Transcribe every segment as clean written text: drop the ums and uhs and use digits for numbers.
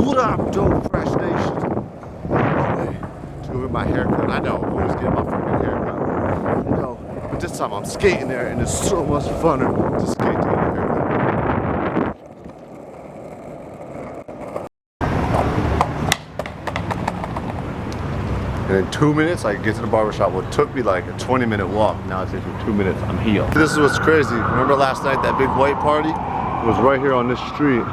What up, Dope Fresh Nation? To go get my haircut. I know, I'm always getting my freaking haircut. You know, but this time I'm skating there and it's so much funner to skate to get a haircut. And in 2 minutes, I can get to the barbershop. What took me like a 20-minute walk, now it takes me 2 minutes. I'm healed. This is what's crazy. Remember last night, that big white party? It was right here on this street.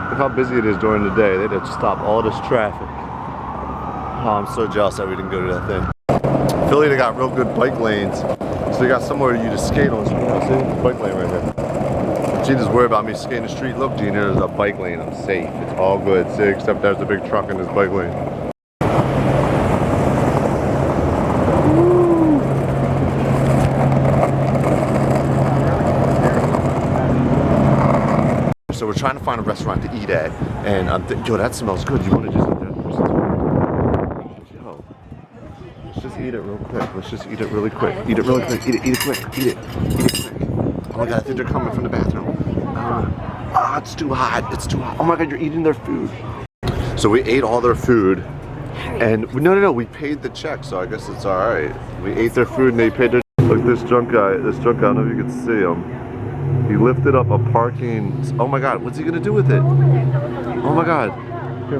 Look how busy it is during the day. They had to stop all this traffic. Oh, I'm so jealous that we didn't go to that thing. Philly, they got real good bike lanes. So they got somewhere for you to skate on. See? Bike lane right here. Gina's worried about me skating the street. Look, Gina, there's a bike lane. I'm safe. It's all good. See, except there's a big truck in this bike lane. So we're trying to find a restaurant to eat at, and I'm thinking, yo, that smells good. You want to just eat that? Yo, let's just eat it real quick. Let's just eat it really quick. Eat it really quick. Eat it quick. Eat it quick. Oh my God, I think they're coming from the bathroom. It's too hot. It's too hot. Oh my God, you're eating their food. So we ate all their food, and no, we paid the check, so I guess it's all right. We ate their food and they paid their. Look, this drunk guy. I don't know if you can see him. He lifted up a parking. Oh my God, what's he gonna do with it? Oh my God.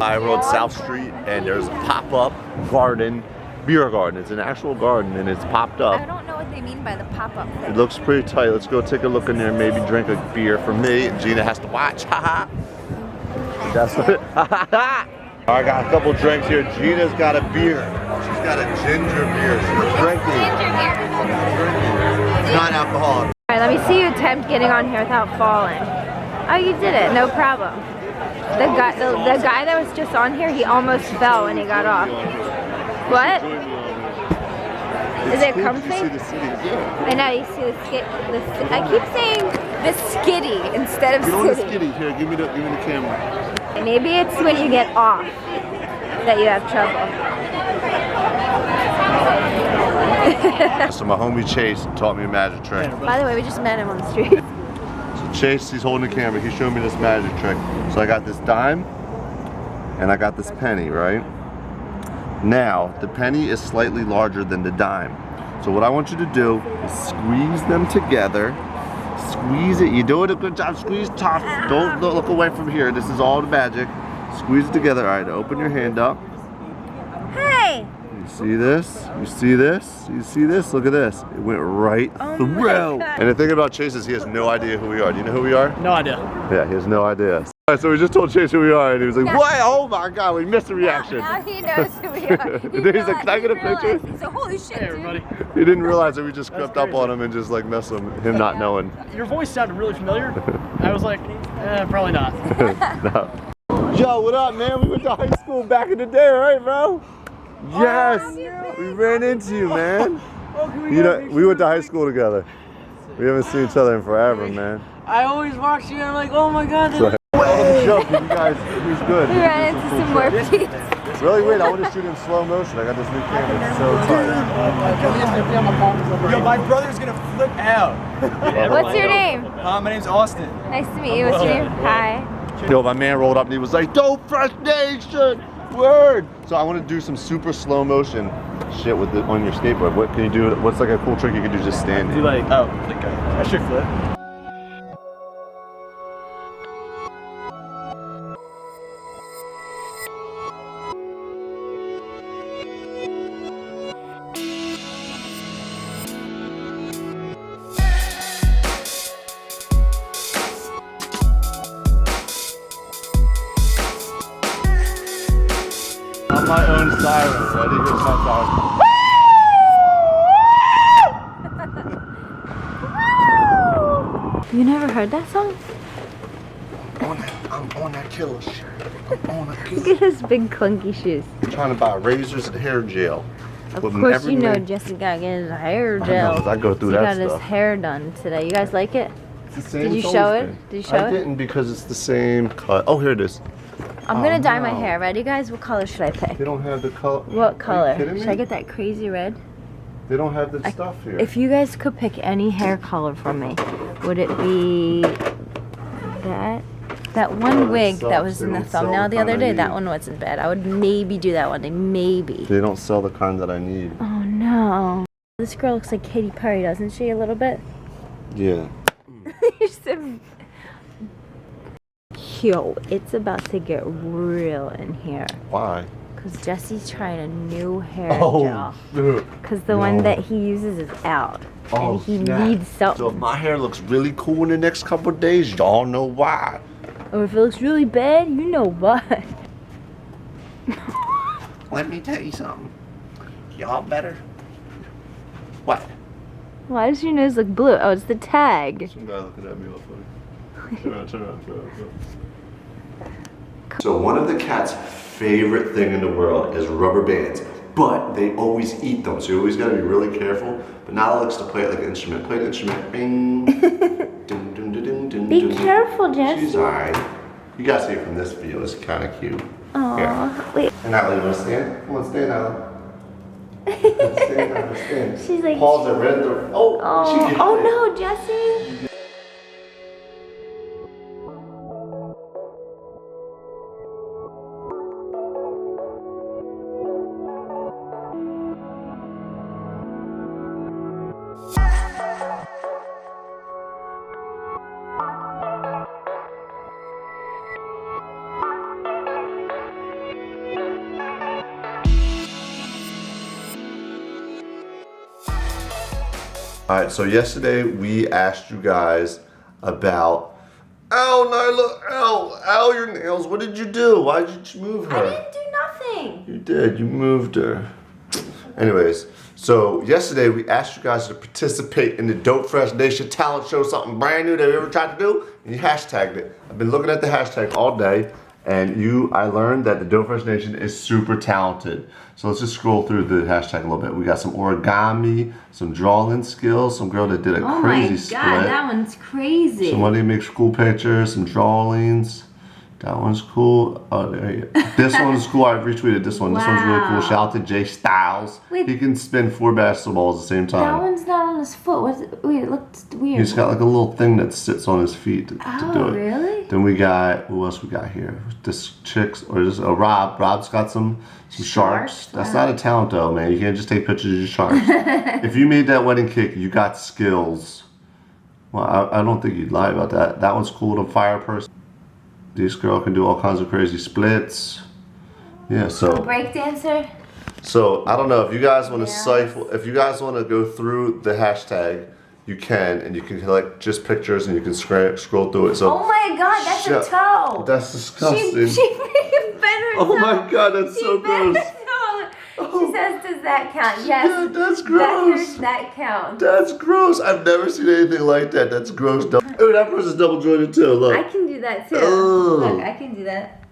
I rode South Street and there's a pop-up garden, beer garden. It's an actual garden and it's popped up. I don't know what they mean by the pop-up thing. It looks pretty tight. Let's go take a look in there and maybe drink a beer for me. Gina has to watch. Haha. That's it. I got a couple drinks here. Gina's got a beer. She's got a ginger beer. She's drinking. It's not alcoholic. Alright, let me see you attempt getting on here without falling. Oh, you did it, no problem. The guy that was just on here, he almost fell when he got off. What? Is it comfy? I know, you see the skid. I keep saying the skiddy instead of city. city. Skiddy. Here, give me the camera. Maybe it's when you get off that you have trouble. So my homie Chase taught me a magic trick. By the way, we just met him on the street. So Chase, he's holding the camera. He showed me this magic trick. So I got this dime and I got this penny, right? Now, the penny is slightly larger than the dime. So what I want you to do is squeeze them together. Squeeze it. You're doing a good job. Squeeze tough. Don't look away from here. This is all the magic. Squeeze it together. All right, open your hand up. Hey! You see this? You see this? You see this? Look at this. It went right through. And the thing about Chase is he has no idea who we are. Do you know who we are? No idea. Yeah, he has no idea. All right, so we just told Chase who we are, and he was like, "What? Oh my God, we missed the reaction." Now he knows who we are. Then he's like, "Can I get a picture?" He's like, "Holy shit, Hey, everybody. He didn't realize that we just crept up on him and just like messed with him not knowing. Your voice sounded really familiar. I was like, probably not. No. Yo, what up, man? We went to high school back in the day, right, bro? Yes, we ran into you, man. You know, we went to high school together. We haven't seen each other in forever, man. I always watch you and I'm like, oh my God. So, joke, you guys, he's good. We ran into some more peeps. Really? Wait, I want to shoot in slow motion. I got this new camera. It's so tight. Yo, my brother's gonna flip out. What's your name? My name's Austin. Nice to meet you. What's your name? Hi. Yo, my man rolled up and he was like, "Dope Fresh Nation, word!" So I want to do some super slow motion shit with it on your skateboard. What can you do? What's like a cool trick you can do just standing? Do like, like a trick flip. I'm my own siren. Ready? Here's my siren. You never heard that song? I'm on that killer shit. I'm on that killer. Look at his big clunky shoes. I'm trying to buy razors and hair gel. Of course you know Jesse got his hair gel. I go through he that got stuff. his hair done today. You guys like it? It's the same. Did you show it? Did you show I it? didn't because it's the same cut. Oh, here it is. I'm gonna dye my no. hair. Ready, guys? What color should I pick? They don't have the color. What color? kidding me? Should I get that crazy red? They don't have the stuff here. If you guys could pick any hair color for me, would it be that? That one Oh, wig sucks. that was They in the don't sell thumbnail the the kind other I day, that need. one wasn't bad. I would maybe do that one day, maybe. They don't sell the kind that I need. Oh no. This girl looks like Katy Perry, doesn't she, a little bit? Yeah. You said... Yo, it's about to get real in here. Why? Because Jesse's trying a new hair Oh, gel. Because the one no. that he uses is out. Oh, and he snap. needs something. So if my hair looks really cool in the next couple of days, y'all know why. Or if it looks really bad, you know what. Let me tell you something. Y'all better. What? Why does your nose look blue? Oh, it's the tag. Some guy looking at me all funny. Turn around. So one of the cat's favorite thing in the world is rubber bands, but they always eat them, so you always gotta be really careful. But now likes to play it like an instrument. Play the instrument. Bing. Dun, dun, dun, dun, dun, Be dun. careful, Jesse. She's alright. You guys see it from this view. It's kind of cute. Aw, wait. And Natalie, you want to stand? Come on, stand, Natalie. Stand, Natalie, stand. She's like... Pause it right at the... Oh, she got Oh it. no, Jesse. All right, so yesterday we asked you guys about, ow, Nyla, ow, your nails. What did you do? Why did you move her? I didn't do nothing. You did, you moved her. Anyways, so yesterday we asked you guys to participate in the Dope Fresh Nation talent show, something brand new that you ever tried to do, and you hashtagged it. I've been looking at the hashtag all day, and I learned that the Dope Fresh Nation is super talented. So let's just scroll through the hashtag a little bit. We got some origami, some drawing skills, some girl that did a crazy split. one's crazy. Somebody makes cool pictures, some drawings. That one's cool. Oh, there you go. This one's cool. I retweeted this one. This one's really cool. Wow. Shout out to Jay Styles. Wait. He can spin 4 basketballs at the same That time. one's not on his foot. Wait, it looks weird. He's got like a little thing that sits on his feet to do Oh, it. really? Then we got, who else we got here? This chick's, or just Rob. Rob's got some sharks. That's not a talent though, man. You can't just take pictures of your sharks. If you made that wedding cake, you got skills. Well, I don't think you'd lie about that. That one's cool. The fire person. This girl can do all kinds of crazy splits. Yeah, so. Break dancer. So I don't know if you guys want to cipher. If you guys want to go through the hashtag, you can, and you can collect just pictures, and you can scroll through it. So. Oh my God, that's Shut- a toe. That's disgusting. She freaking bent her Oh toe. my God, that's so She bent gross. her toe. She says, "Does that count?" Yes. Yeah, that's gross. That counts. That's gross. I've never seen anything like that. That's gross. Oh, that person's double jointed too. I Look. can do that too. Ugh. Look, I can do that.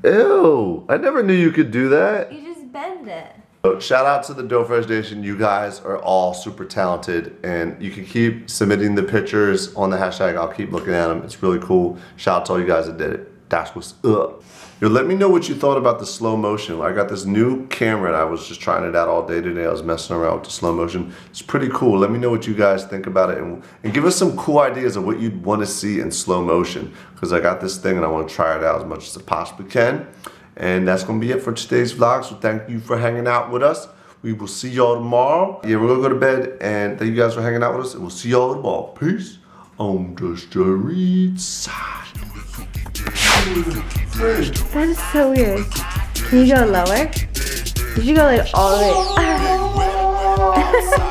Ew. I never knew you could do that. You just bend it. So, shout out to the Dope Fresh Nation. You guys are all super talented, and you can keep submitting the pictures on the hashtag. I'll keep looking at them. It's really cool. Shout out to all you guys that did it. That's what's up. Yo, let me know what you thought about the slow motion. I got this new camera and I was just trying it out all day today. I was messing around with the slow motion. It's pretty cool. Let me know what you guys think about it, and give us some cool ideas of what you'd want to see in slow motion, because I got this thing and I want to try it out as much as I possibly can. And that's going to be it for today's vlog. So thank you for hanging out with us. We will see y'all tomorrow. Yeah, we're going to go to bed, and thank you guys for hanging out with us, and we'll see y'all tomorrow. Peace on the street side. That is so weird. Can you go lower? You should go like all the way.